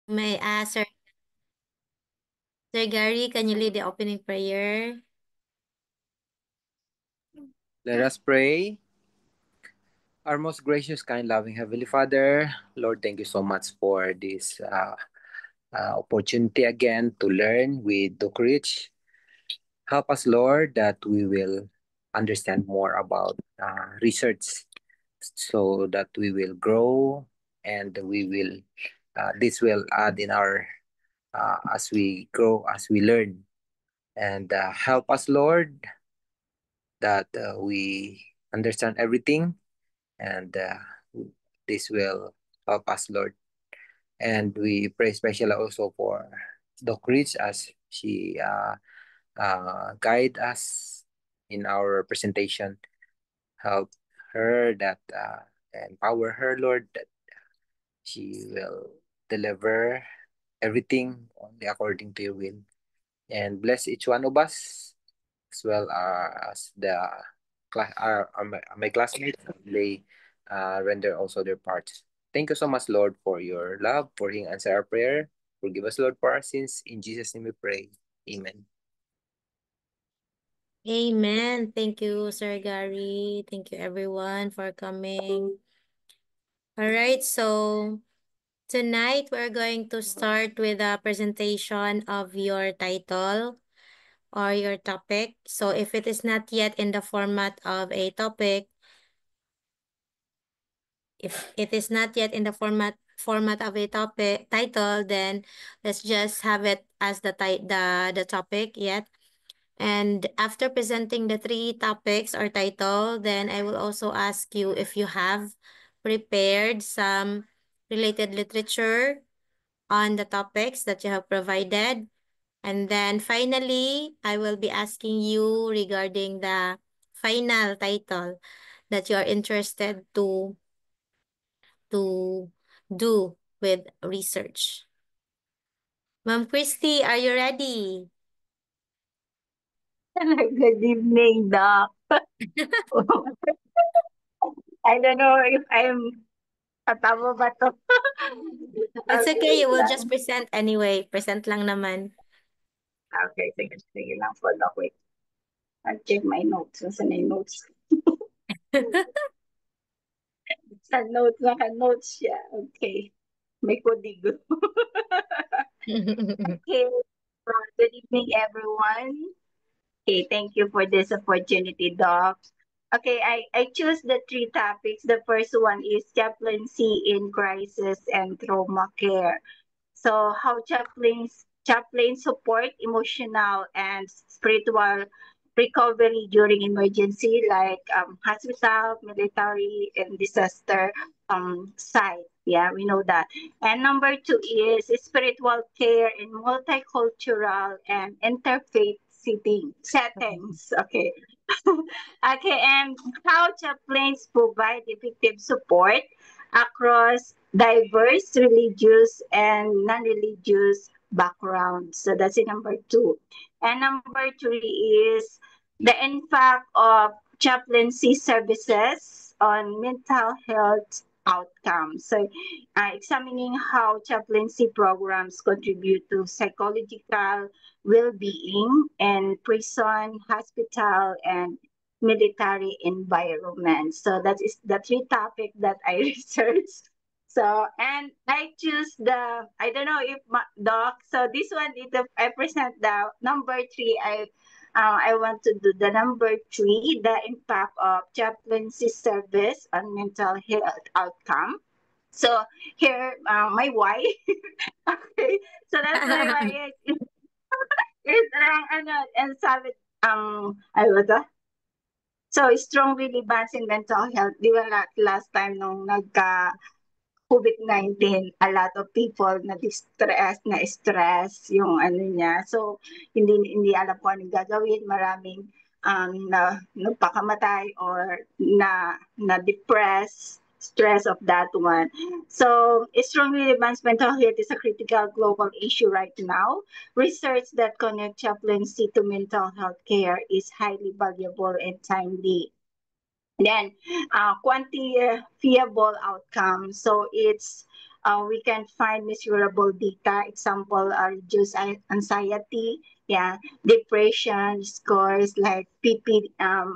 May I ask Sir Gary, can you lead the opening prayer? Let us pray. Our most gracious, kind, loving Heavenly Father, Lord, thank you so much for this opportunity again to learn with Doc Rich. Help us, Lord, that we will understand more about research so that we will grow and this will add in our as we grow, as we learn. And help us, Lord, that we understand everything and this will help us, Lord. And we pray especially also for Doc Rich as she guide us in our presentation. Help her that empower her, Lord, that she will deliver everything only according to your will. And bless each one of us as well as the my classmates. They render also their parts. Thank you so much, Lord, for your love, for hearing answer our prayer. Forgive us, Lord, for our sins. In Jesus' name we pray. Amen. Amen. Thank you, Sir Gary. Thank you, everyone, for coming. All right, so tonight we're going to start with a presentation of your title or your topic. So if it is not yet in the format of a topic, if it is not yet in the format of a topic title, then let's just have it as the topic yet. And after presenting the three topics or title, then I will also ask you if you have prepared some related literature on the topics that you have provided. And then finally, I will be asking you regarding the final title that you are interested to do with research. Ma'am Christy, are you ready? Good evening, Doc. I don't know if I'm tama ba to? It's Okay okay, you will just lang. present anyway. Present lang naman. Okay, sige lang po, Doc. Wait, I'll check my notes. Saan na yung notes? Naka-notes siya. Okay. May kodigo. Okay. Good evening, everyone. Okay, thank you for this opportunity, Doc. Okay, I choose the three topics. The first one is chaplaincy in crisis and trauma care. So how chaplains support emotional and spiritual recovery during emergency like hospital, military, and disaster site. Yeah, we know that. And number two is spiritual care in multicultural and interfaith settings. Okay. Okay, and how chaplains provide effective support across diverse religious and non-religious backgrounds. So that's it, number two. And number three is the impact of chaplaincy services on mental health outcomes. So examining how chaplaincy programs contribute to psychological well-being in prison, hospital, and military environment. So that is the three topic that I researched. So and I choose I don't know if doc. So this one is I present the number three. I want to do the number three, the impact of chaplaincy service on mental health outcome. So here, my wife. Okay, so that's my wife is and sabi ano ba So, strong relevance in mental health. Di ba last time nung COVID-19, a lot of people na stress yung ano niya. So, hindi alam kung anong gagawin. Maraming nagpakamatay or na depress stress of that one. So, strong relevance mental health is a critical global issue right now. Research that connect chaplaincy to mental health care is highly valuable and timely. Then, quantifiable outcomes. So it's we can find measurable data. Example, reduce anxiety, yeah, depression scores like PTSD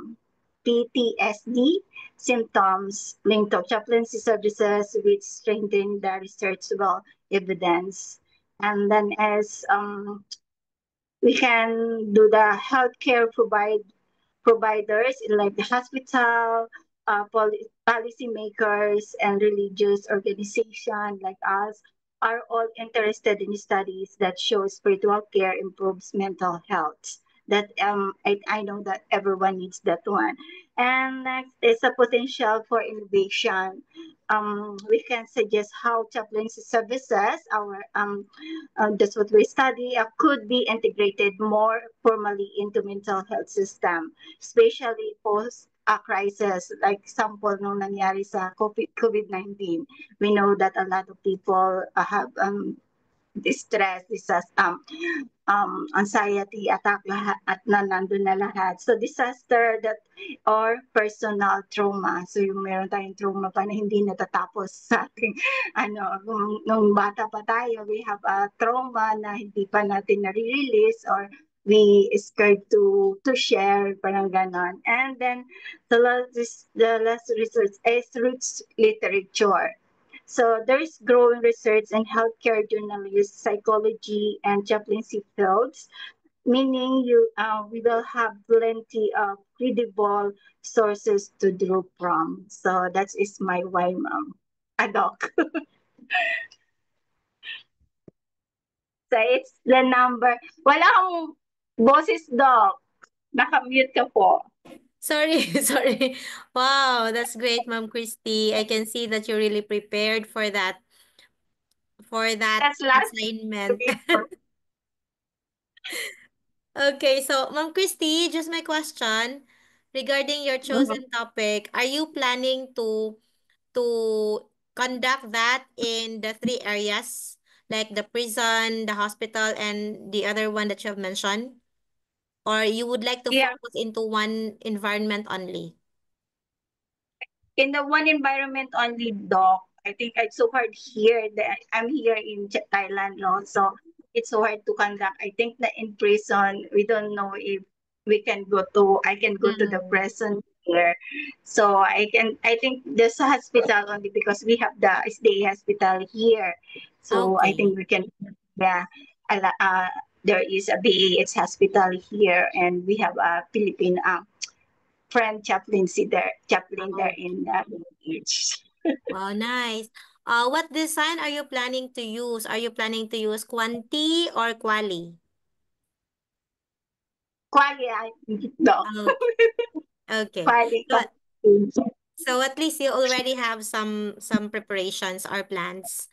symptoms linked to chaplaincy services, which strengthen the researchable evidence. And then as we can do the healthcare providers like the hospital, policymakers, and religious organizations like us are all interested in studies that show spiritual care improves mental health. That I know that everyone needs that one. And next is a potential for innovation. We can suggest how chaplaincy services, that's what we study, could be integrated more formally into mental health system, especially post a crisis like example nung nangyari sa COVID-19. We know that a lot of people have distress, anxiety attack lahat at nandun na lahat. So disaster that or personal trauma. So yung meron tayong trauma pa na hindi natatapos sa ating nung bata pa tayo, we have a trauma na hindi pa natin nare-release or we scared to share, parang ganon. And then the last research is roots literature. So there is growing research in healthcare journalism, psychology, and chaplaincy fields, meaning we will have plenty of credible sources to draw from. So that is my why, ma'am. Doc. So it's the number. Wala akong boses, Doc. Nakamute ka po. Sorry, sorry. Wow, that's great, Ma'am Christy. I can see that you're really prepared for that That's last assignment. week. Okay, so Ma'am Christy, just my question regarding your chosen topic. Are you planning to conduct that in the three areas, like the prison, the hospital, and the other one that you have mentioned? Or you would like to Yeah. focus into one environment only? In the one environment only, Doc, I think it's so hard here. I'm here in Thailand, no? So it's so hard to conduct. I think that in prison, we don't know if I can go to the prison here. So I think this hospital only because we have the stay hospital here. So I Okay. think we can, yeah, there is a BAH hospital here and we have a Philippine friend chaplain there Oh, in the village. wow, nice. What design are you planning to use? Are you planning to use Quanti or Quali? Quiet, no, Oh, okay. quiet. So, so at least you already have some preparations or plans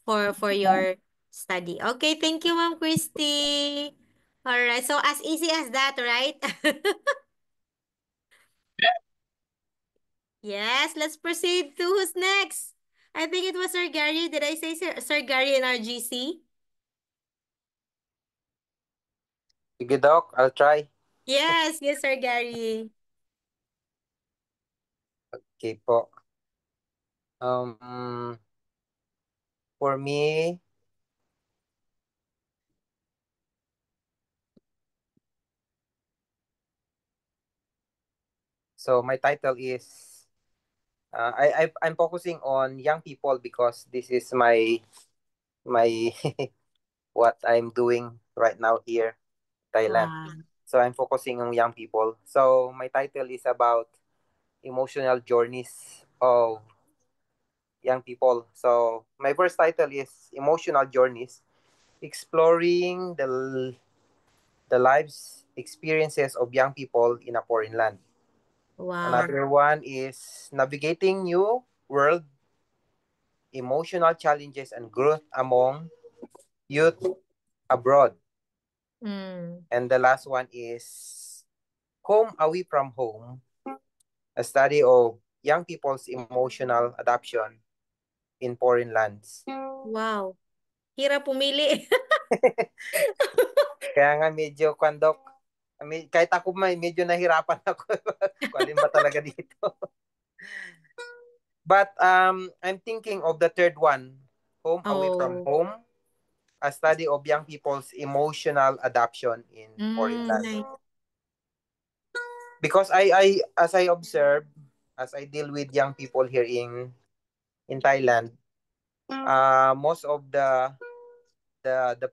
for your study. Okay, thank you, Ma'am Christy. All right, so as easy as that, right? Yes, let's proceed to who's next. I think it was Sir Gary. Did I say Sir Gary in our GC? Sige, Doc. I'll try. Yes, yes, Sir Gary. Okay po. Um, for me, so my title is I'm focusing on young people because this is my what I'm doing right now here, Thailand. Wow. So I'm focusing on young people. So my title is about emotional journeys of young people. So my first title is Emotional Journeys, exploring the lives experiences of young people in a foreign land. Wow. Another one is Navigating New World, emotional challenges and growth among youth abroad. Mm. And the last one is Home Away from Home, a study of young people's emotional adoption in foreign lands. Wow. Hirap pumili. Kaya nga medyo kwandok, kahit ako medyo nahirapan ako kung alin ba talaga dito. But I'm thinking of the third one, Home Away from Oh. Home, a study of young people's emotional adoption in foreign lands. Nice. Because as I observe, as I deal with young people here in Thailand, most of the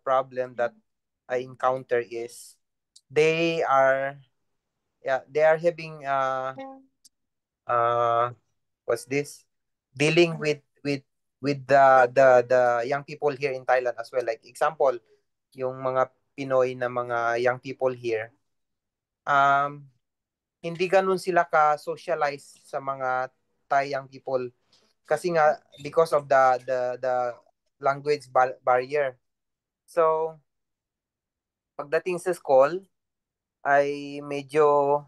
problem that I encounter is they are they are having uh what's this, dealing with the young people here in Thailand as well. Like example, yung mga Pinoy na mga young people here, um hindi ganun sila ka-socialize sa mga Thai young people kasi nga because of the language barrier. So pagdating sa school ay medyo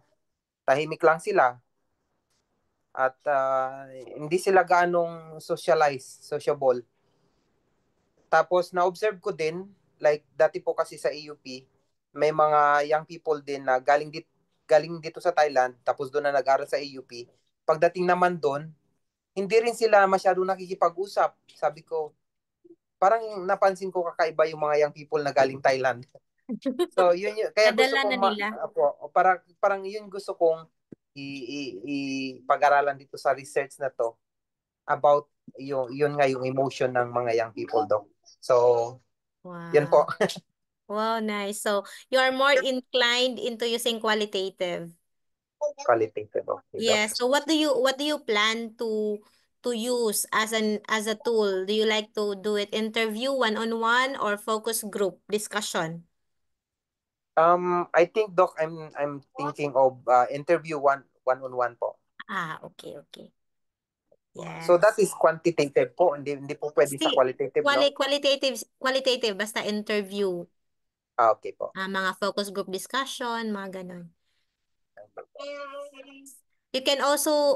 tahimik lang sila at hindi sila ganong sociable. Tapos na-observe ko din, like dati po kasi sa AUP, may mga young people din na galing dito sa Thailand, tapos doon na nag-aral sa AUP. Pagdating naman doon, hindi rin sila masyado nakikipag-usap. Sabi ko, parang napansin ko kakaiba yung mga young people na galing Thailand. So, kaya gusto Nadala na kong, nila. parang yun gusto kong pag-aralan dito sa research na to about yun nga yung emotion ng mga young people daw. So, yun po. Wow. Wow, nice. So you are more inclined into using qualitative. Qualitative. Okay, daw. Yes. So what do you plan to use as a tool? Do you like to do it interview, one-on-one, or focus group discussion? I think Doc, I'm thinking of interview one-on-one po. Okay, okay. So that Yes. is quantitative po, hindi po pwede sa Still, qualitative, no? qualitative, basta interview. Okay po. Mga focus group discussion, mga ganun. You can also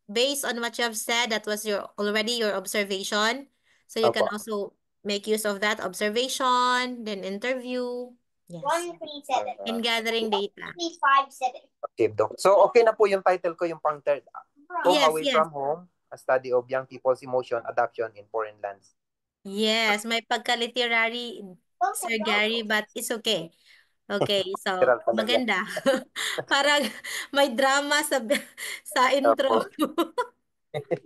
based on what you have said, that was already your observation. So you can Opo. also make use of that observation, then interview. Yes. 137. In gathering data. 357. Okay, Doc. So okay na po yung title ko, yung pang third. Home Yes, Away yes. from Home, a study of young people's emotion adoption in foreign lands. Yes, may pagka-literary, Sir Gary, but it's okay. Okay, so Literal talaga. maganda. Parang may drama sa intro. Opo.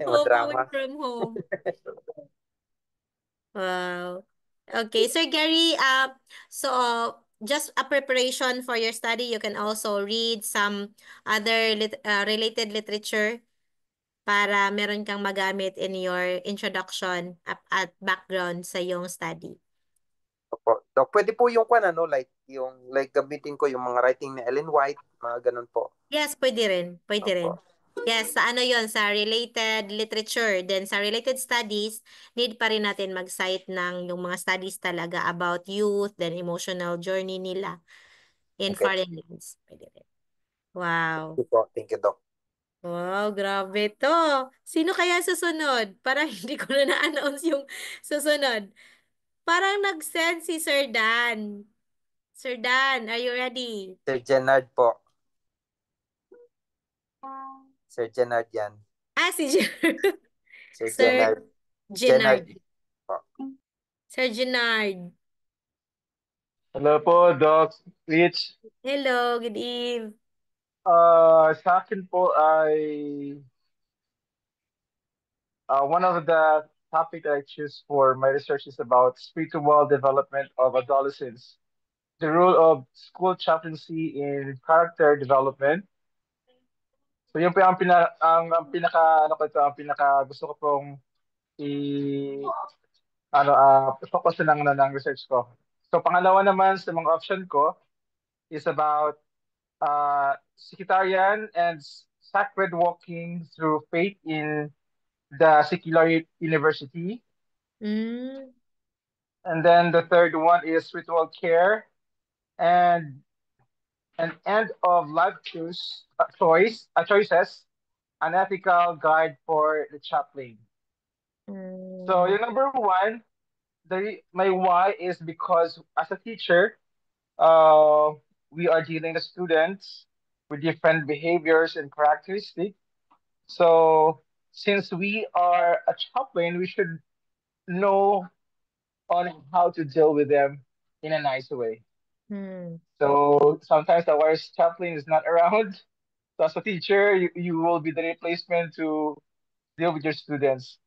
Home away Madrama. from home. Wow. Okay, Sir Gary, so just a preparation for your study, you can also read some other related literature para meron kang magamit in your introduction at background sa iyong study. Opo. Doc, pwede po yung like gamitin ko yung mga writing ni Ellen White, mga ganun po. Yes, pwede rin. Pwede rin. Opo. Yes, sa ano yon, sa related literature. Then sa related studies, need pa rin natin mag-cite ng yung mga studies talaga about youth, then emotional journey nila in Okay. foreign lands. Pwede rin. Wow. Thank you po. Thank you, Doc. Wow, grabe to. Sino kaya susunod? Parang hindi ko na na-announce yung susunod. Parang nag-send si Sir Dan. Sir Dan, are you ready? Sir Jenard po. Sir Jenard yan. Si Sir Sir Sir Jenard. Gennard. Po. Sir Gennard. Hello po, Doc Rich. Hello, good eve. Sa akin po ay one of the topic that I choose for my research is about spiritual development of adolescents, the role of school chaplaincy in character development. So yun po yung ang pinaka ano ko ito, ang pinaka gusto ko pong i focus ng research ko. So pangalawa naman sa mga option ko is about sectarian and sacred walking through faith in the secular university. Mm. And then the third one is ritual care and an end of life choices, an ethical guide for the chaplain. So Mm. yung number one, my why is because as a teacher, uh, we are dealing with students with different behaviors and characteristics. So since we are a chaplain, we should know on how to deal with them in a nice way. Mm. So sometimes the vice chaplain is not around. So as a teacher, you will be the replacement to deal with your students.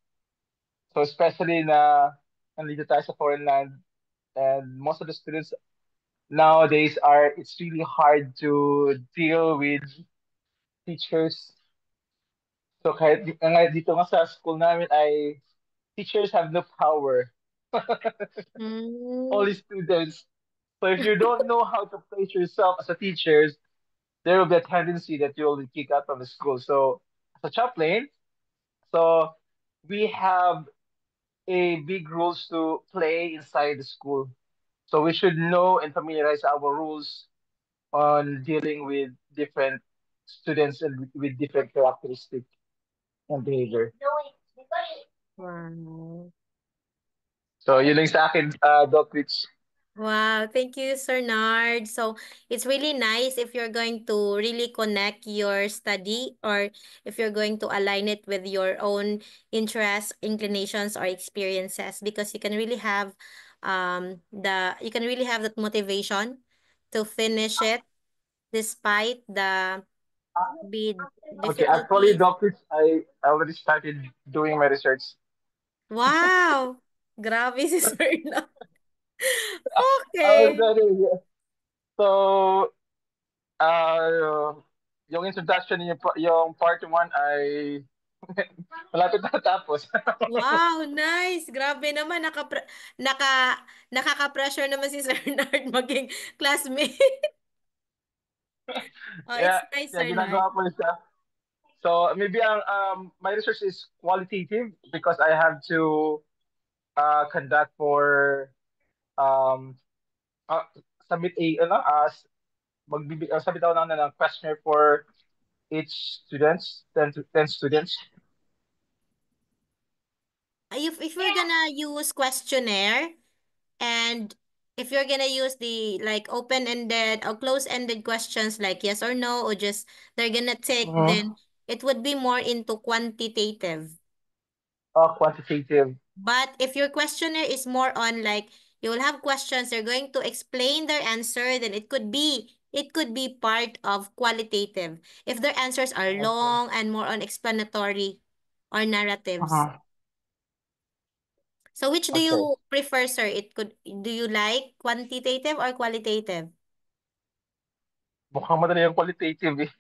So especially nandito tayo sa foreign land, and most of the students nowadays it's really hard to deal with teachers. So dito nga sa school namin ay teachers have no power, Mm. only students. So if you don't know how to place yourself as a teacher, there will be a tendency that you'll be kicked out of the school. So as a chaplain, so we have a big rules to play inside the school. So we should know and familiarize our rules on dealing with different students and with different characteristics and behavior. Wow. So yun lang sa akin, Doc Rich. Wow, thank you, Sir Nard. So it's really nice if you're going to really connect your study or if you're going to align it with your own interests, inclinations, or experiences because you can really have that motivation to finish it despite the big Okay, actually, difficulties. Doc Rich, I already started doing my research. Wow! Grabe si Sir Nard. I was Okay. ready. So, yung introduction yung part 1 ay malapit na tapos. Wow, nice. Grabe naman naka nakaka-pressure naman si Sir Nard maging classmate. Oh, it's Yeah, nice, yeah, Sir Nard. ginagawa ko siya. So maybe my research is qualitative because I have to conduct for um uh, submit submit ako ng questionnaire for each students, 10 students. If we're gonna use questionnaire and if you're gonna use the like open-ended or close-ended questions like yes or no or just they're gonna tick, Mm-hmm. then it would be more into quantitative. Quantitative. But if your questionnaire is more on like you will have questions, they're going to explain their answer, then it could be part of qualitative. If their answers are Okay. long and more on explanatory or narratives. Uh-huh. So which do Okay. you prefer, sir? Do you like quantitative or qualitative? Mukhang madali yung qualitative eh.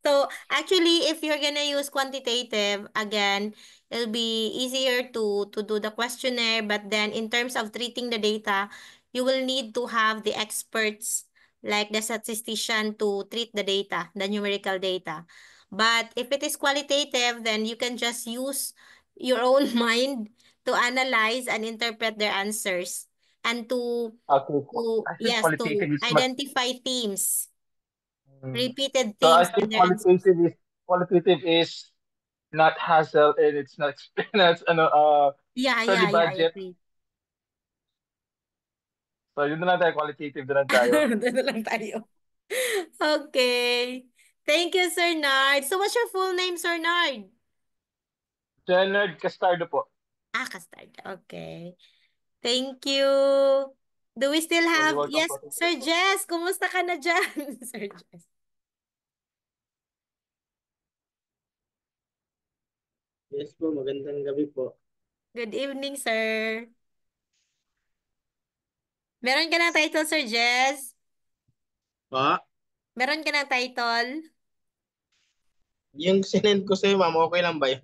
So actually, if you're gonna use quantitative, again, it'll be easier to do the questionnaire. But then in terms of treating the data, you will need to have the experts like the statistician to treat the data, the numerical data. But if it is qualitative, then you can just use your own mind to analyze and interpret their answers and Okay. to I think yes, to qualitative is much. identify themes, Mm. repeated So I themes in think their answers. qualitative is not hassle and it's not it's Yeah, fairly yeah, yeah, I budget. agree. So yun na lang tayo, qualitative na lang tayo. Doon na lang tayo. Okay. Thank you, Sir Nard. So, what's your full name, Sir Nard? Leonard Castardo po. Ah, Custard. Okay. Thank you. Do we still So you're have... welcome Yes, po. Thank you Sir po. Jess. Kumusta ka na dyan, Sir Jess? Yes po, magandang gabi po. Good evening, sir. Meron ka ng title, Sir Jess? Pa, Meron ka ng title? yung sinend ko sa'yo, ma'am, okay lang ba yun?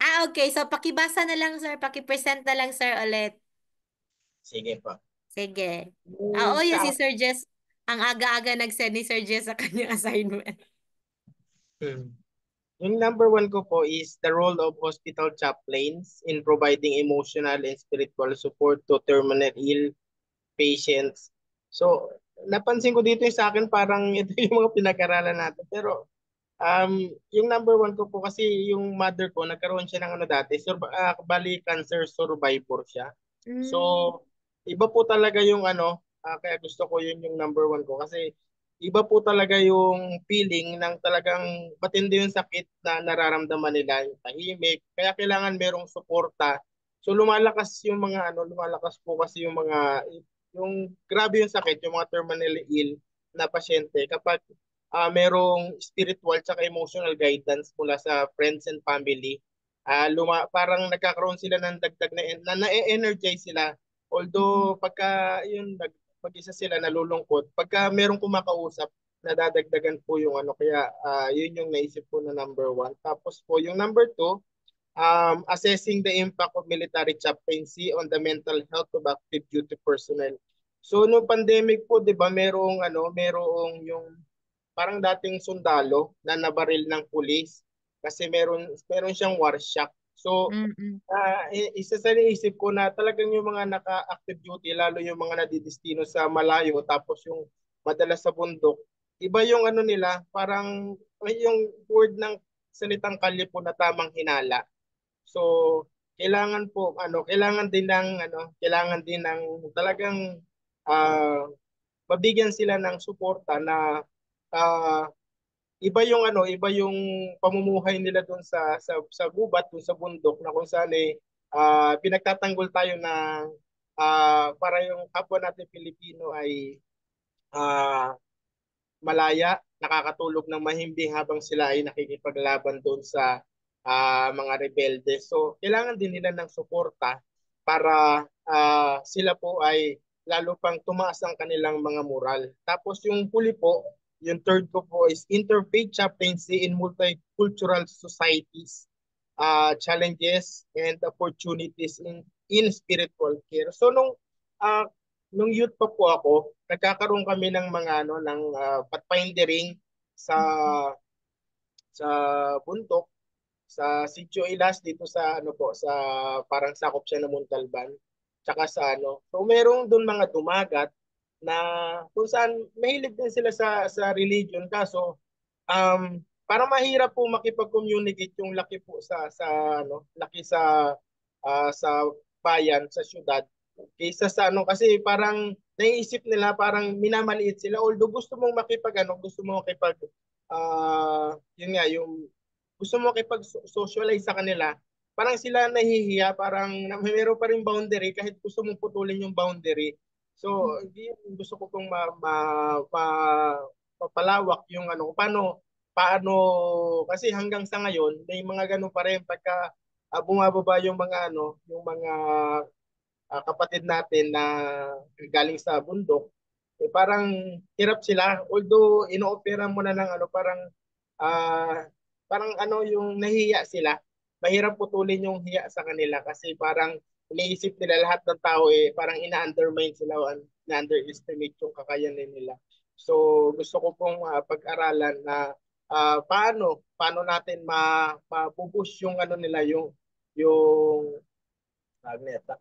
Ah, okay. So, pakibasa na lang, sir. Pakipresent na lang, sir, ulit. Sige pa. Sige. Oo, Yung yun si sa, Sir Jess. Ang aga-aga nag-send ni Sir Jess sa kanyang assignment. hmm. Yung number one ko po is the role of hospital chaplains in providing emotional and spiritual support to terminal ill patients. So, napansin ko dito yung sa akin parang ito yung mga pinag-aralan natin. Pero yung number one ko po kasi yung mother ko, nagkaroon siya ng ano dati, bali cancer survivor siya. So, Mm. iba po talaga yung ano, kaya gusto ko yun yung number one ko kasi iba po talaga yung feeling ng talagang matindi yung sakit na nararamdaman nila, yung tahimik. Kaya kailangan merong suporta. So lumalakas yung mga lumalakas po kasi yung grabe yung sakit, yung mga terminally ill na pasyente kapag merong spiritual tsaka emotional guidance mula sa friends and family. Parang nagkakaroon sila ng dagdag na-energize sila. Although pagka yun mag-isa sila nalulungkot, pagka merong kumakausap, nadadagdagan po yung kaya yun yung naisip ko na number one. Tapos po yung number two, assessing the impact of military chaplaincy on the mental health of active duty personnel. So no pandemic po, 'di ba, merong yung parang dating sundalo na nabaril ng pulis kasi meron siyang war shock. So Mm-mm. isa sa naisip ko na talagang yung mga naka-active duty, lalo yung mga nadidestino sa malayo, tapos yung madalas sa bundok, iba yung nila, parang yung word ng salitang kalye po na tamang hinala. So, kailangan din ng talagang ah, mabigyan sila ng suporta na ah, iba yung pamumuhay nila doon sa gubat, doon sa bundok na kung saan pinagtatanggol tayo na para yung kapwa natin Pilipino ay ah, malaya, nakakatulog ng mahimbing habang sila ay nakikipaglaban doon sa mga rebelde. So, kailangan din nila ng suporta para sila po ay lalo pang tumaas ang kanilang mga moral. Tapos yung huli po, yung third ko po is interfaith chaplaincy in multicultural societies, challenges and opportunities in spiritual care. So uh, nung youth pa po ako, nagkakaroon kami ng mga ng pathfindering sa sa bundok, sa Sitio Ilas dito sa sa parang sakop siya ng Montalban. Tsaka sa So merong doon mga dumagat na kung saan mahilig din sila sa religion, kaso parang mahirap po makipag-communicate yung laki po laki sa bayan, sa syudad, kaysa sa kasi parang naiisip nila parang minamaliit sila, although gusto mo makipag yun nga yung gusto mo makipag-socialize sa kanila, parang sila nahihiya, parang meron pa rin boundary kahit gusto mong putulin yung boundary. So, gusto ko pong papalawak yung paano kasi hanggang sa ngayon may mga ganun pa rin pagka bumababa yung mga kapatid natin na galing sa bundok, parang hirap sila. Although ino-opera mo na ng ah, parang yung nahiya sila. Mahirap putulin yung hiya sa kanila kasi parang iniisip nila lahat ng tao parang ina-undermine sila o ina-underestimate yung kakayanin nila. So gusto ko pong pag-aralan na paano natin mapupush yung nila yung neta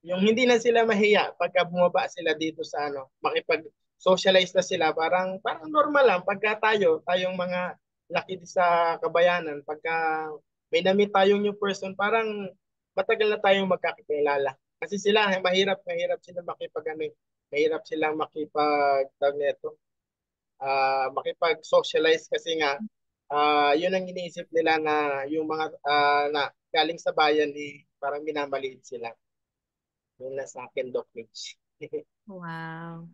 yung hindi na sila mahiya pagka bumaba sila dito sa makipag-socialize na sila, parang normal lang pagka tayong mga laki sa kabayanan, pagka may na tayong new person, parang matagal na tayong magkakilala. Kasi sila mahirap sila mahirap silang makipag-socialize kasi nga yun ang iniisip nila na yung mga na galing sa bayan parang minamaliit sila. Yun na sa akin, Doc Mitch. Wow.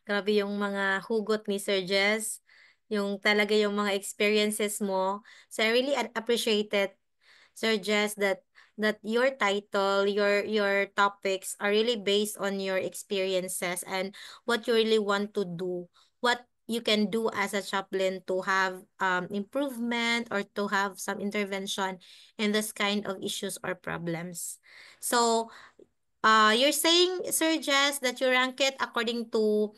Grabe yung mga hugot ni Sir Jess. Yung talaga yung mga experiences mo. So I really appreciate it, Sir Jess, that your title, your topics are really based on your experiences and what you really want to do, what you can do as a chaplain to have improvement or to have some intervention in this kind of issues or problems. So you're saying, Sir Jess, that you rank it according to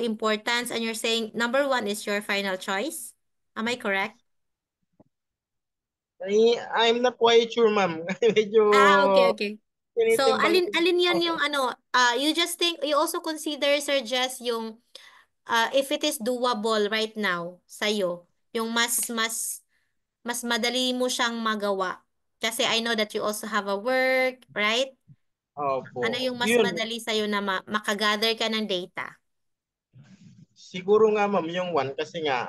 importance, and you're saying number one is your final choice. Am I correct? I'm not quite sure, ma'am. Medyo Okay, okay. So, tinitimbang ko. alin yun yung Opo. you just think, you also consider, Sir Jess, yung if it is doable right now sa'yo, yung mas madali mo siyang magawa. Kasi I know that you also have a work, right? Opo. Ano yung mas Yun, madali sa'yo na makagather ka ng data? siguro nga ma'am, yung one kasi nga,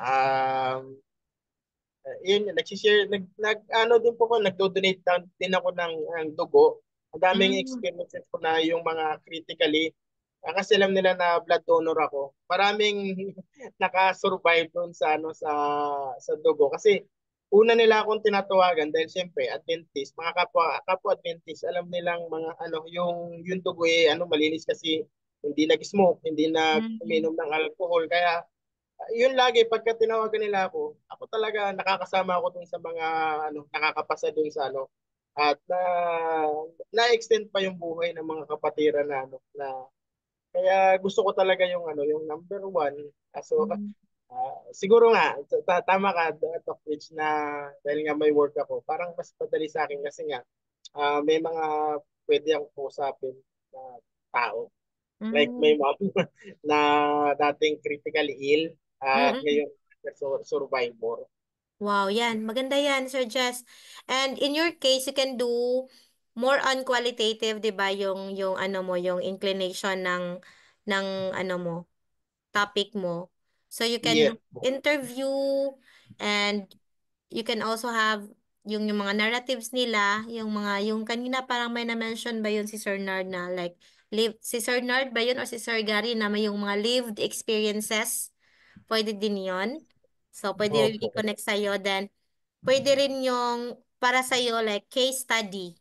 yun, nagsishare, ano din po ko, nagdo-donate din ako ng dugo. Ang daming Mm. experiences ko na yung mga critically, kasi alam nila na blood donor ako. Maraming naka-survive doon sa ano sa dugo kasi una nila akong tinatawagan dahil siyempre Adventist, mga kapwa Adventist, alam nilang mga ano yung dugo ano malinis kasi hindi nag-smoke, hindi Mm. nag-uminom ng alcohol kaya yun lagi pagka tinawagan nila ako talaga nakakasama ako dun sa mga ano nakakapasa dun sa ano at na-extend pa yung buhay ng mga kapatiran na ano na kaya gusto ko talaga yung ano yung number one. So Mm. siguro nga tama ka Doc Rich na dahil nga may work ako parang mas padali sa akin kasi nga may mga pwede akong kausapin na tao like Mm. my mom na dating critically ill at Mm. ngayon survivor. Wow, yan. Maganda yan, Sir Jess. And in your case, you can do more on qualitative, 'di ba? Yung ano mo, yung inclination ng ano mo, topic mo. So you Yes can po. interview and you can also have yung mga narratives nila, yung kanina parang may na-mention ba yun si Sir Nard na like si Sir Nard ba yun or si Sir Gary na may yung mga lived experiences? Pwede din yon. So, pwede rin Opo. i-connect sa'yo. Then, pwede rin yung para sa'yo like case study.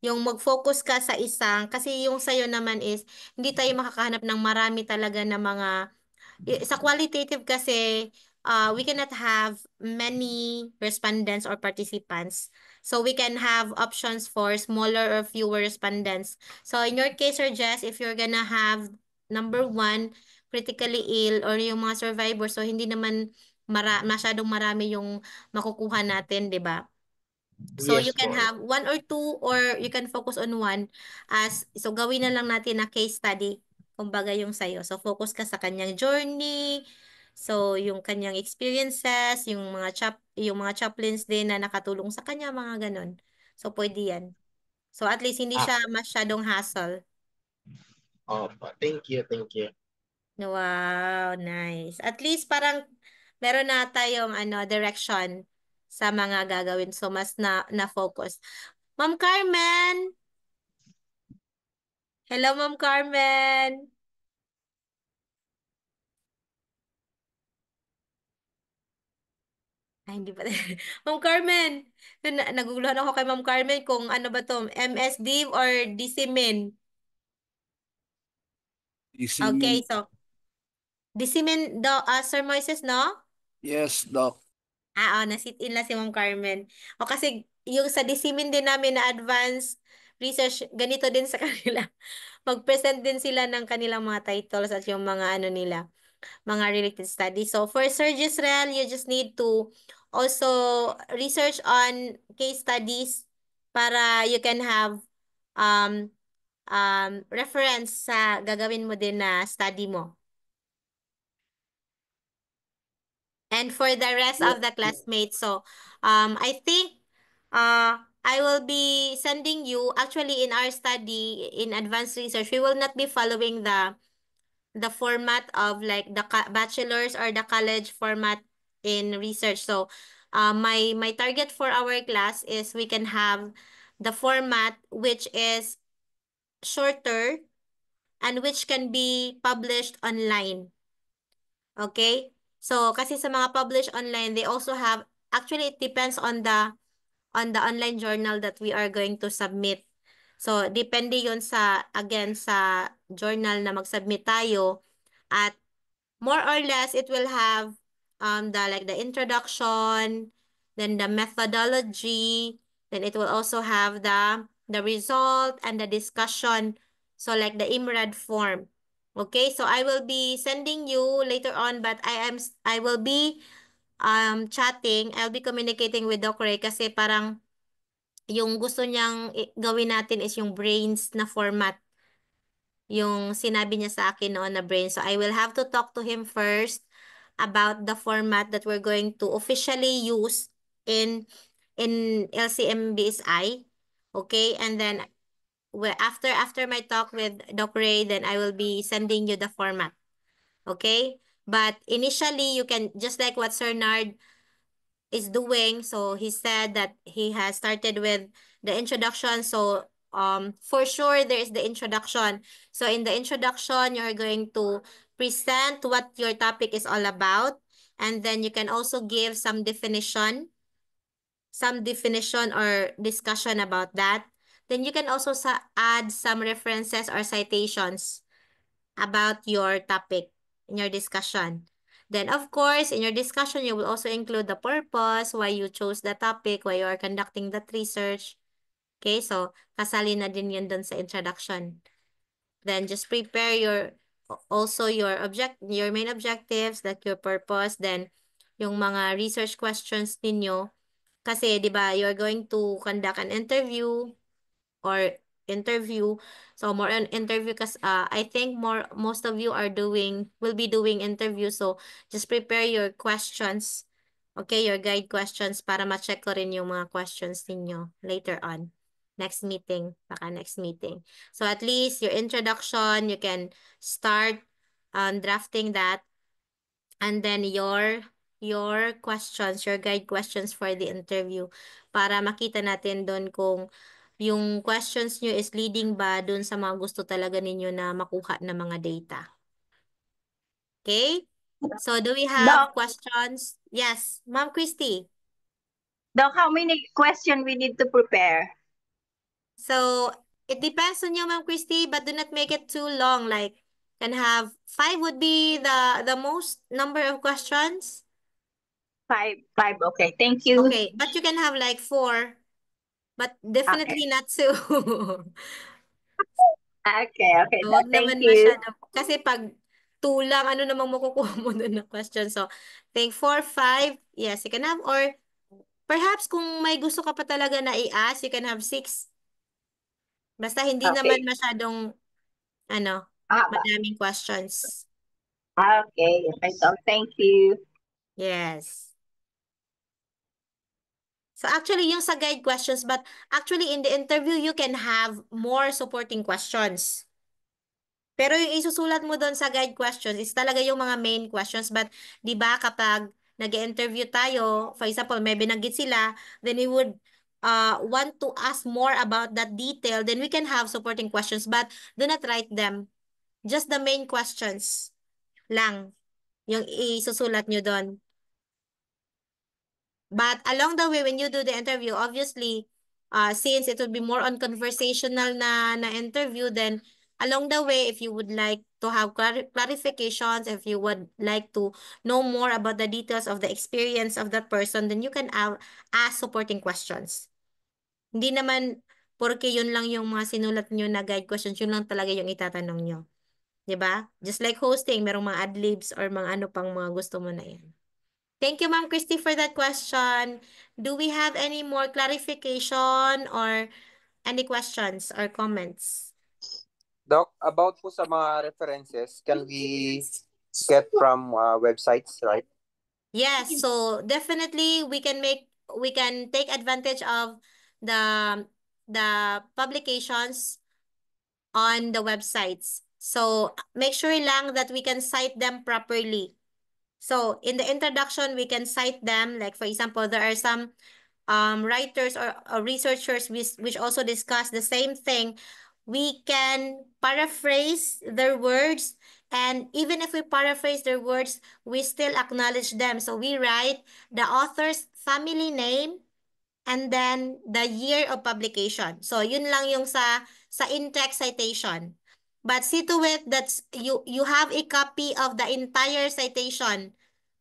Yung mag-focus ka sa isang, kasi yung sa'yo naman is, hindi tayo makakahanap ng marami talaga na mga sa qualitative kasi, we cannot have many respondents or participants. So we can have options for smaller or fewer respondents. So in your case, Sir Jess, if you're gonna have number one, critically ill or yung mga survivors, so hindi naman masyadong marami yung makukuha natin, 'di ba? So you Yes can po. have one or two or you can focus on one so gawin na lang natin na case study kumbaga yung sa'yo. So focus ka sa kanyang journey, so yung kanyang experiences, yung mga chaplains din na nakatulong sa kanya, mga ganun. So pwede yan. So at least hindi Ah, siya masyadong hassle. opo. Thank you, thank you. Wow, nice. At least parang meron na tayong direction sa mga gagawin. So mas na-focus. Ma'am Carmen! Hello, Ma'am Carmen! Ay, hindi pa. Ma'am Carmen! Naguguluhan ako kay Ma'am Carmen kung ano ba to, MSD or DCMIN. Okay, Isimin. so DCMIN, Sir Moises, no? Yes, Doc. Na-sit-in lang si Ma'am Carmen. O kasi yung sa DCMIN din namin na advanced research, ganito din sa kanila. Mag-present din sila ng kanilang mga titles at yung mga nila, mga related studies. So for Sir Israel, you just need to also research on case studies para you can have um, reference sa gagawin mo din na study mo. And for the rest Yes of the po. classmates, so I think I will be sending you, actually in our study in advanced research, we will not be following the format of like the bachelor's or the college format in research. So my target for our class is we can have the format which is shorter and which can be published online. Okay? So kasi sa mga published online, they also have, actually it depends on the online journal that we are going to submit. So depende 'yon sa again sa journal na mag-submit tayo, at more or less it will have the introduction, then the methodology, then it will also have the result and the discussion, so like the IMRAD form. Okay, so I will be sending you later on, but I will be chatting, I'll be communicating with Doc Ray kasi parang yung gusto niyang gawin natin is yung brains na format, yung sinabi niya sa akin noon na brain. So I will have to talk to him first about the format that we're going to officially use in LCMBSI. Okay? And then after my talk with Doc Ray, then I will be sending you the format. Okay? But initially, you can, just like what Sir Nard is doing. So he said that he has started with the introduction. So for sure there is the introduction. So in the introduction, you're going to present what your topic is all about. And then you can also give some definition or discussion about that. Then you can also add some references or citations about your topic in your discussion. Then, of course, in your discussion, you will also include the purpose, why you chose the topic, why you are conducting that research. Okay, so kasali na din yun dun sa introduction. Then, just prepare your main objectives, like your purpose, then yung mga research questions ninyo. Kasi, di ba, you're going to conduct an interview, or interview. So more on interview because I think most of you will be doing interview. So just prepare your questions. Okay, your guide questions para ma-check ko rin yung mga questions ninyo later on. Next meeting, baka next meeting. So at least your introduction, you can start drafting that. And then your questions, your guide questions for the interview para makita natin doon kung yung questions nyo is leading ba doon sa mga gusto talaga ninyo na makuha na mga data. Okay? So, do we have Doc, questions? Yes, Ma'am Christy. Doc, how many questions we need to prepare? So, it depends on you, Ma'am Christy, but do not make it too long. Like, can have 5 would be the most number of questions. Five. Okay, thank you. Okay, but you can have like 4, but definitely not 2. Okay, Huwag Doc, thank naman you. masyado. Kasi pag 2 lang, ano namang makukuha mo doon na question. So, think 4, 5, yes, you can have. Or perhaps kung may gusto ka pa talaga na i-ask, you can have 6. Basta hindi naman Okay. masyadong, Ah, madaming questions. okay, Doc, thank you. Yes. So actually, yung sa guide questions, but actually in the interview, you can have more supporting questions. Pero yung isusulat mo doon sa guide questions is talaga yung mga main questions. But di ba kapag nag-interview tayo, for example, may binanggit sila, then we would want to ask more about that detail, then we can have supporting questions. But do not write them. Just the main questions lang yung isusulat nyo doon. But along the way, when you do the interview, obviously, since it will be more on conversational na interview, then along the way, if you would like to have clarifications, if you would like to know more about the details of the experience of that person, then you can ask supporting questions. Hindi naman porque yun lang yung mga sinulat nyo na guide questions, yun lang talaga yung itatanong nyo. 'Di ba? Just like hosting, merong mga adlibs or mga ano pang mga gusto mo na yan. Thank you, Ma'am Christy, for that question. Do we have any more clarification or any questions or comments? Doc, about po sa mga references, can we get from websites, right? Yes, so definitely we can take advantage of the publications on the websites. So make sure lang that we can cite them properly. So in the introduction, we can cite them. Like for example, there are some writers or researchers which also discuss the same thing. We can paraphrase their words, and even if we paraphrase their words, we still acknowledge them. So we write the author's family name and then the year of publication. So yun lang yung sa in-text citation. But see to it that you have a copy of the entire citation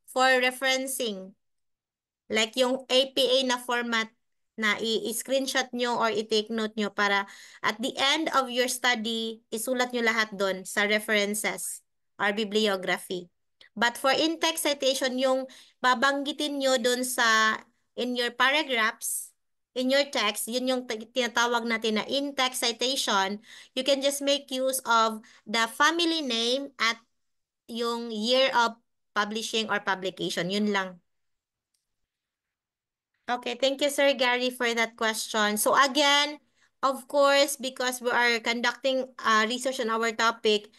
for referencing. Like yung APA na format na i-screenshot nyo or i-take note nyo para at the end of your study, isulat nyo lahat doon sa references or bibliography. But for in-text citation, yung babanggitin nyo doon in your paragraphs, in your text, yun yung tinatawag natin na in-text citation. You can just make use of the family name at yung year of publishing or publication. Yun lang. Okay, thank you, Sir Gary, for that question. So again, of course, because we are conducting research on our topic,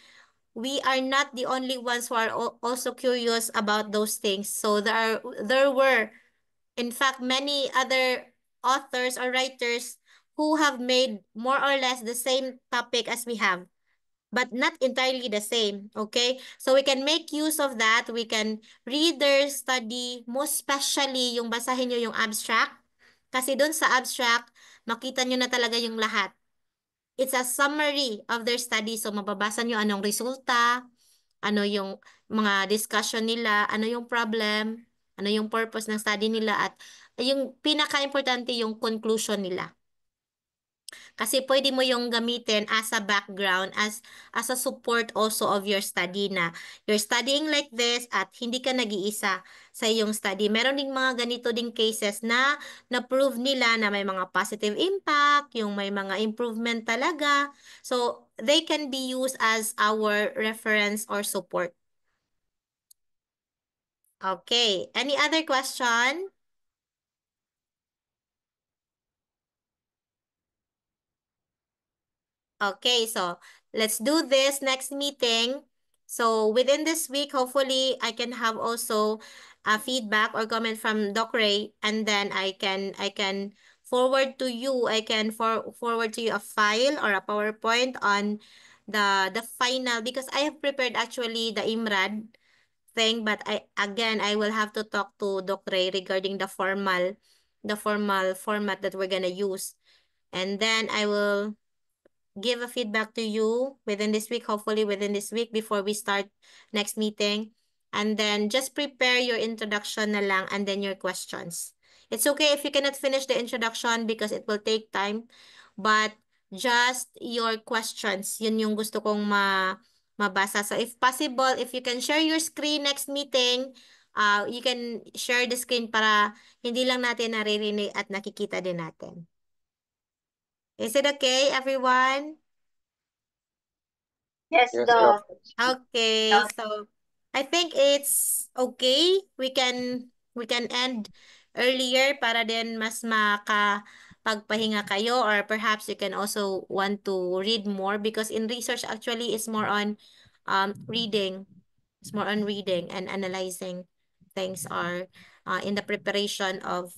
we are not the only ones who are also curious about those things. So there were, in fact, many other authors or writers who have made more or less the same topic as we have, but not entirely the same, okay? So we can make use of that. We can read their study, most especially yung basahin nyo yung abstract. Kasi doon sa abstract, makita nyo na talaga yung lahat. It's a summary of their study. So mababasa nyo anong resulta, ano yung mga discussion nila, ano yung problem, ano yung purpose ng study nila, at yung pinaka-importante yung conclusion nila. Kasi pwede mo yung gamitin as a background, as a support also of your study, na you're studying like this at hindi ka nag-iisa sa iyong study. Meron ding mga ganito ding cases na na-prove nila na may mga positive impact, yung may mga improvement talaga. So, they can be used as our reference or support. Okay. Any other question? Okay, so let's do this next meeting. So within this week, hopefully I can have also a feedback or comment from Doc Ray, and then I can forward to you. I can forward to you a file or a PowerPoint on the final, because I have prepared actually the IMRAD thing, but I will have to talk to Doc Ray regarding the formal format that we're gonna use, and then I will give a feedback to you within this week, hopefully within this week before we start next meeting. And then just prepare your introduction na lang and then your questions. It's okay if you cannot finish the introduction because it will take time, but just your questions, yun yung gusto kong mabasa. So if possible, if you can share your screen next meeting, you can share the screen para hindi lang natin naririnig at nakikita din natin. Is it okay, everyone? Yes, Yes, Doc. Okay, so I think it's okay. We can end earlier para din mas makapagpahinga kayo, or perhaps you can also want to read more, because in research actually is more on reading. It's more on reading and analyzing things, or in the preparation of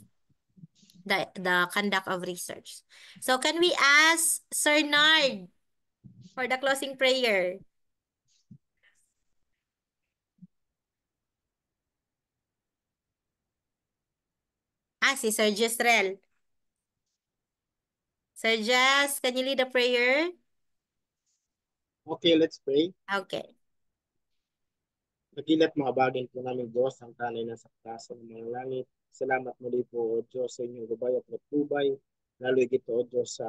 the conduct of research. So can we ask Sir Nard for the closing prayer? Si Sir Jesrel. Sir Jas, can you lead a prayer? Okay, let's pray. Okay. Nagilat mga bagay po namin Diyos, ang tanay na sa plaza ng mga langit. Salamat muli po, O Diyos, sa inyong gabay at matubay. Lalo ito, O Diyos, sa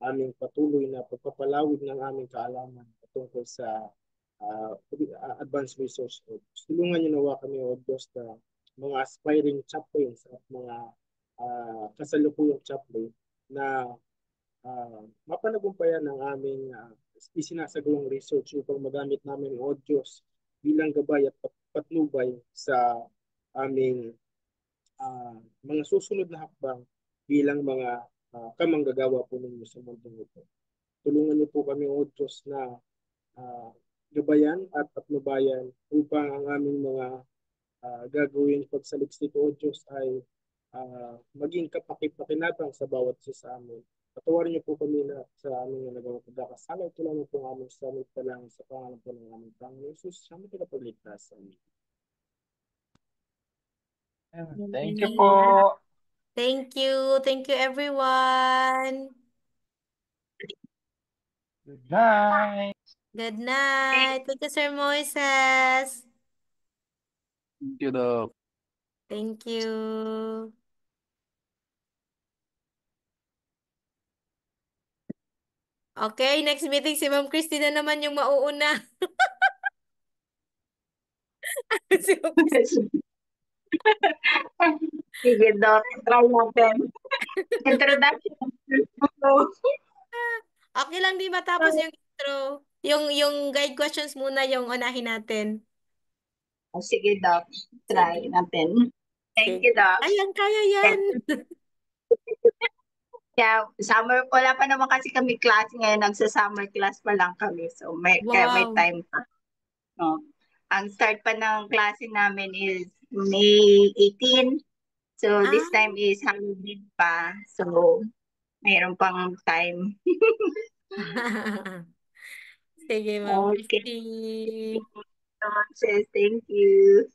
aming patuloy na pagpapalawig ng aming kaalaman tungkol sa advanced research. Tulungan niyo nawa kami, O Diyos, na mga aspiring chaplains at mga kasalukuyang chaplain na mapanagumpayan ng aming isinasagawang research upang magamit namin, O Diyos, bilang gabay at patnubay sa aming mga susunod na hakbang bilang mga kamanggagawa po ninyo sa mundong ito. Tulungan niyo po kami, O Diyos, na gabayan at patnubayan upang ang aming mga gagawin pagsaliksik, O Diyos, ay maging kapakipakinabang sa bawat isa sa amin. Patawarin niyo po kami na sa aming nagawang pagkakasala. Ito lang po ang aming samit pa lang sa pangalan po ng aming Panginoon Jesus. Siya mo pinapagligtas. Amen. Thank you po. Thank you. Thank you, everyone. Good night. Good night. Thank you, Sir Moises. Thank you, Doc. Thank you. Okay, next meeting si Ma'am Christina naman yung mauuna. Si Ma'am Christina. Sige, Doc. Try natin. Introduction. Okay lang di matapos yung intro. Yung guide questions muna yung unahin natin. Sige, Doc. Try Sige. natin. Thank you, Sige. Doc. Kaya yan. Kaya summer, wala pa naman kasi kami klase ngayon, nagsa-summer class pa lang kami. So kaya may Wow. time pa. No. Ang start pa ng klase namin is May 18. So this Ah, time is Halloween pa. So mayroon pang time. sige, Ma'am Okay. Christy. Sis, thank you.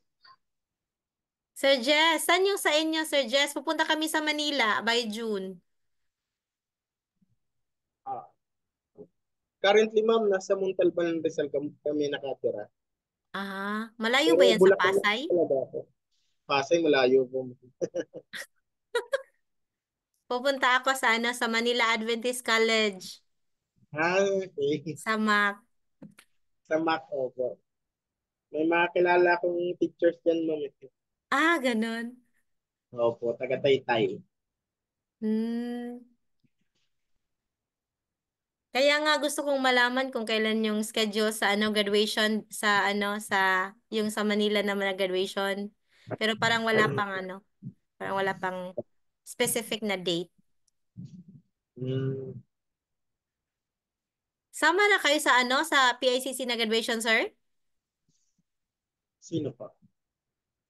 Sir Jess, saan yung sa inyo, Sir Jess? Pupunta kami sa Manila by June. Ah, currently, ma'am, nasa Montalban, Rizal kami nakatira. Ah, malayo Pero ba yan sa Bulacan na Pasay? talaga ako. Pasay, malayo po. Pupunta ako sa sa Manila Adventist College, Okay. sa MAC. Sa Mac, opo. May mga kilala akong teachers dyan, ma'am. Ah, ganun. Opo, taga Taytay. Hmm. Kaya nga gusto kong malaman kung kailan yung schedule sa graduation sa yung sa Manila naman na graduation. Pero parang wala pang specific na date. Hmm, Sama na kayo sa sa PICC na graduation, sir? sino pa?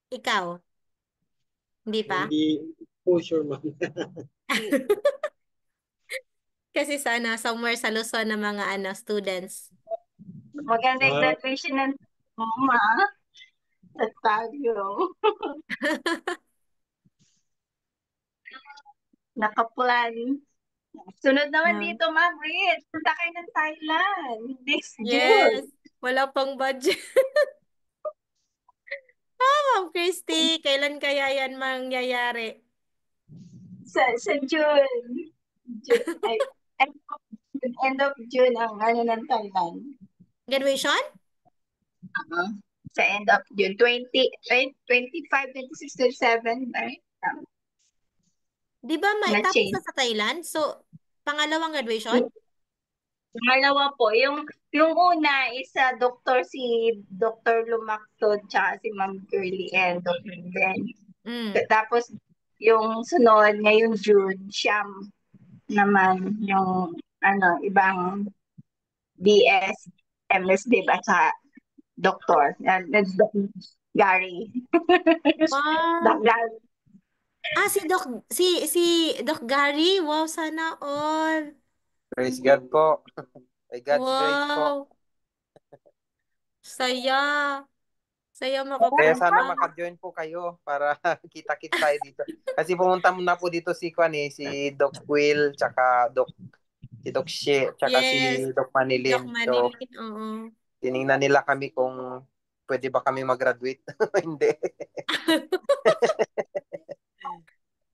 Ikaw, hindi pa? Hindi po sure, ma'am. Kasi sana somewhere sa Luzon ng mga students. Maganda yung Ah, graduation ng mama. Sa Taguig. Nakaplan. Sunod naman Ah, dito, Ma'am Rit. Punta kayo ng Thailand. Next June. yes, wala pang budget. Ma'am Christy, kailan kaya yan mangyayari? Sa June. June. End of June ang ng Thailand. Graduation? Sa end of June. 25, 26, 27, right? Di ba tapos Na-change. na sa Thailand? So, pangalawang graduation? Pangalawa po, yung una is si Dr. Lumactod, tsaka si Ma'am Girlie and Dr. Ben. Mm. Tapos, yung sunod, ngayong June, Siyam naman yung ibang BS, MS, diba, sa doktor. Gary. Doc Wow. Gary. Ah, si Doc Gary. Wow, sana all. Praise God po. By God's grace po. Wow. Saya. Saya Kaya sana makapunta. maka-join po kayo para kita-kit tayo dito. Kasi pumunta na po dito si si Doc Will, tsaka si Doc She, tsaka Yes. si Doc Doc Manilin. So, Manilin. Oo. tiningnan nila kami kung pwede ba kami mag-graduate. Hindi.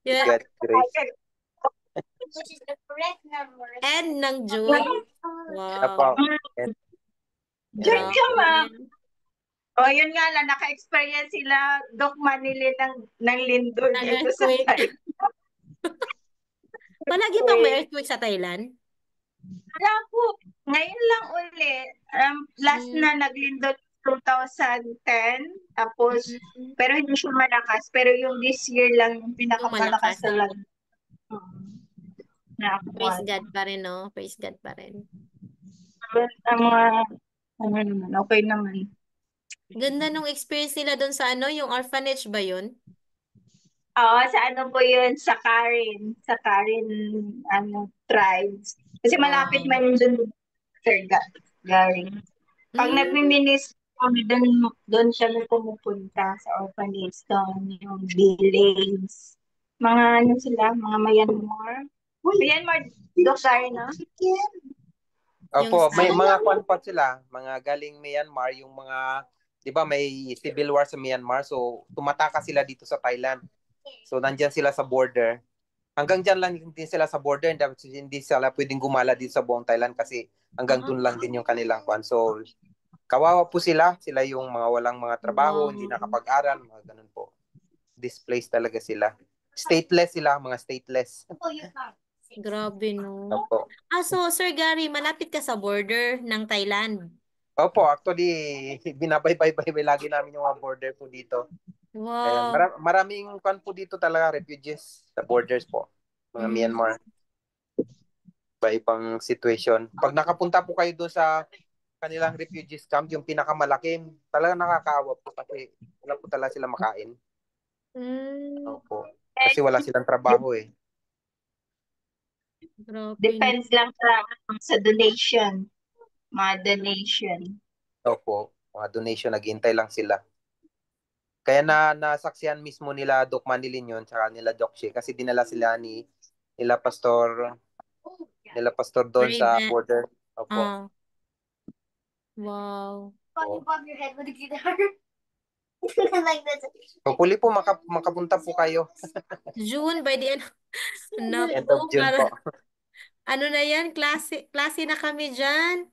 Yeah. God's grace. End ng June. Wow. Apo. Diyan ka, ma'am. Grabe. O, yun nga lang, naka-experience sila, Doc Manili ng lindol Ng dito sa earthquake. Thailand. Palagi bang may earthquake sa Thailand? Wala po. Ngayon lang uli. Last Mm. na naglindol 2010. Tapos, Mm. pero hindi siya malakas. Pero yung this year lang, yung Yung pinakamalakas malakas. talaga. Praise Nakakuha. God pa rin, no? Praise God pa rin. Ang mga, naman, okay naman. Ganda nung experience nila doon sa yung orphanage ba yun? Oo, sa po yun? Sa Karen, tribes. Kasi malapit Wow. man dun, Sir Gary. Pag Mm. nagmi-minis kami, doon siya pumupunta sa orphanage doon, yung village. Mga sila, mga Myanmar. Myanmar, Dokar, no? Yung Opo, may sa... mga kwan pa sila, mga galing Myanmar, yung mga, 'di ba may civil war sa Myanmar, so tumataka sila dito sa Thailand. So nandiyan sila sa border. Hanggang diyan lang din sila sa border, hindi sila pwedeng gumala dito sa buong Thailand kasi hanggang Ah, doon lang din yung kanilang kwan. So kawawa po sila yung mga walang mga trabaho, hindi wow. nakapag-aral, mga ganun po. Displaced talaga sila. Stateless sila, mga stateless. Grabe, no? Opo. Ah, so, Sir Gary, malapit ka sa border ng Thailand. Opo, actually, binabaybay-baybay lagi namin yung mga border po dito. Ayan, Wow. maraming kwan po dito talaga, refugees sa borders po, mga Mm. Myanmar. iba-ibang situation. Pag nakapunta po kayo doon sa kanilang refugees camp, yung pinakamalaki, talagang nakakaawa po kasi wala po talaga sila makain. Opo. Kasi wala silang trabaho eh. Grabe. Depends lang sa donation. Mga donation. Opo. Mga donation, naghihintay lang sila. Kaya nasaksihan mismo nila Doc Manilin yun, tsaka nila Doc Shea, kasi dinala sila nila Pastor doon Brave sa na. border. Opo. Oh. Wow. Hopefully po makapunta po kayo. June by the end. End of Naku, June po. ano na yan? Klase na kami dyan.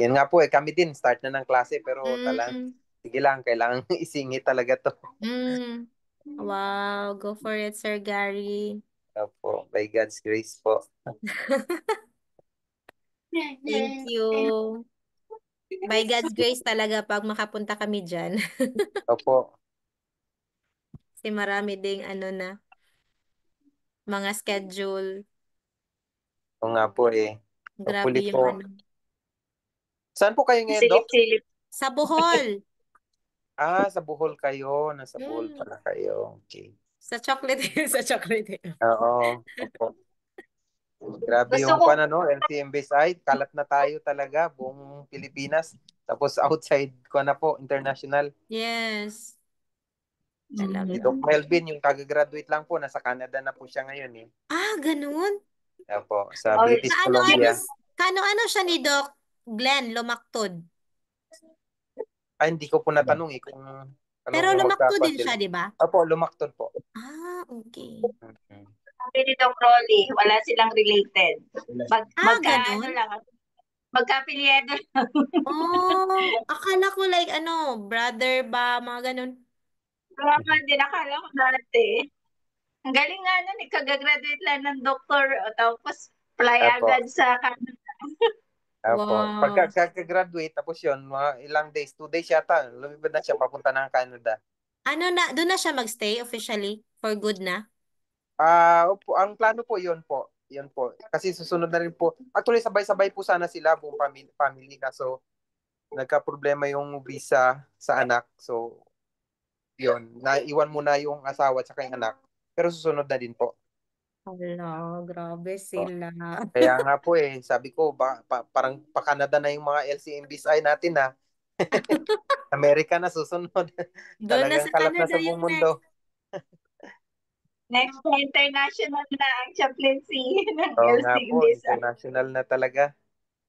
Yan nga po kami din, start na ng klase, pero Mm. sige lang, kailangan isingit talaga to. Wow, go for it, Sir Gary. Opo, by God's grace po. Thank you. By God's grace talaga pag makapunta kami dyan. Opo. Kasi marami ding mga schedule. O nga po Grabe Hopefully yung po. Saan po kayo ngayon, Doc? Silip-silip. Sa Bohol. Sa Bohol kayo. Nasa Bohol pala kayo. Okay. Sa Chocolate Hill. Sa Chocolate Hill. Oo. Opo. Grabe Gusto yung ko- LTMBSI. Kalat na tayo talaga, buong Pilipinas. Tapos outside ko na po, international. Yes. Si Talaga. Doc Melvin, yung kagagraduate lang po, nasa Canada na po siya ngayon eh. Ganun? Opo, sa British Columbia. Kano siya ni Doc Glenn Lumaktod? Hindi ko po natanong kung ano Pero yung lumaktod din magkapatid. siya, di ba? Opo, lumaktod po. Okay. Sabi ni Doc Rolly, wala silang related. Ganun? Magka-apelyido lang. Akala ko like brother ba, mga ganun. Tama din, akala ko dati. Ang galing nga nun, kagagraduate lang ng doktor, tapos fly Apo. agad sa Canada. Opo. Wow. Pagka-graduate, tapos yun, mga ilang days, 2 days yata, lumipad na siya papunta ng Canada. Doon na siya magstay officially? For good na? Opo, ang plano po yun po. Yun po. Kasi susunod na rin po. Actually, sabay-sabay po sana sila, buong family. Kaso, nagka-problema yung visa sa anak. So, yun. Naiwan muna yung asawa at yung anak. Pero susunod na din po. Hala, grabe sila. Kaya nga po sabi ko, parang pa-Canada na yung mga LCMBSI natin na. Amerika na susunod. Doon na Talagang sa kalat na Canada sa buong yung mundo. Next na international na ang chaplaincy ng Oo nga po, LCBSI. international na talaga.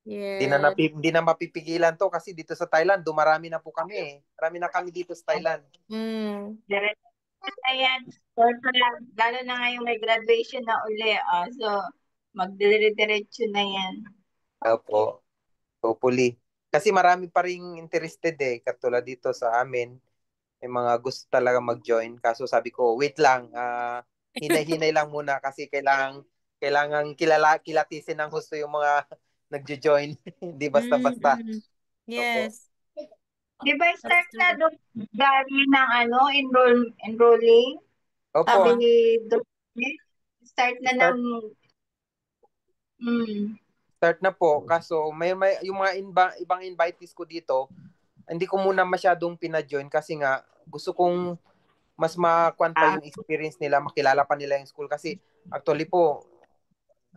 Yes. Hindi na mapipigilan to kasi dito sa Thailand, dumarami na po kami. Marami na kami dito sa Thailand. Diretso na yan. Lalo na ngayong may graduation na uli. So, magdire-diretso na yan. Opo. Hopefully. Kasi marami pa ring interested katulad dito sa amin. May mga gusto talaga mag-join. Kaso sabi ko, wait lang. Hinay-hinay lang muna kasi kailangan kilatisin ng gusto yung mga nagjo-join. Hindi basta-basta. Yes. Di ba start na doon Gary ng enrolling? Opo. Sabi ni Doc, start na ng Start na po. Kaso may yung mga ibang invitees ko dito, hindi ko muna masyadong pina-join kasi nga gusto kong mas makuan pa yung experience nila, makilala pa nila yung school kasi actually po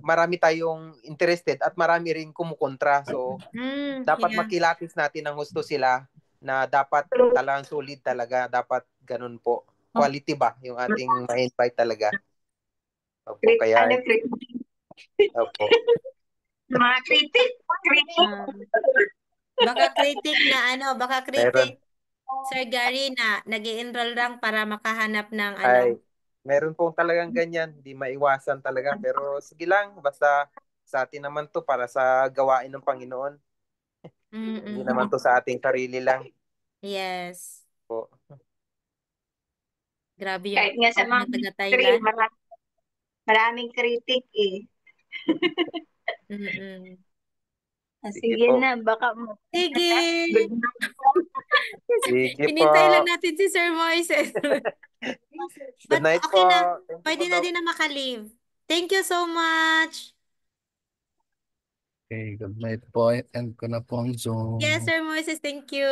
marami tayong interested at marami rin kumukontra. So dapat makilatis natin ang gusto sila na dapat talagang solid talaga, dapat ganun po. Quality ba yung ating ma-invite talaga. Opo, kaya opo. Mga critic. Baka critic Meron. Sir Gary na nag-i-enroll lang para makahanap ng Meron pong talagang ganyan, hindi maiwasan talaga. Pero sige lang, basta sa atin naman to para sa gawain ng Panginoon. Hindi naman to sa ating sarili lang. Yes. Po. Grabe yung kahit nga sa mga taga-Thailand. Maraming critic Sige po. na, baka Sige. Sige po. Inintay lang natin si Sir Moises. Good night okay po. na. Pwede na din na maka-leave. Thank you so much. Okay, good night po. End ko na po ang Zoom. Yes, Sir Moises, thank you.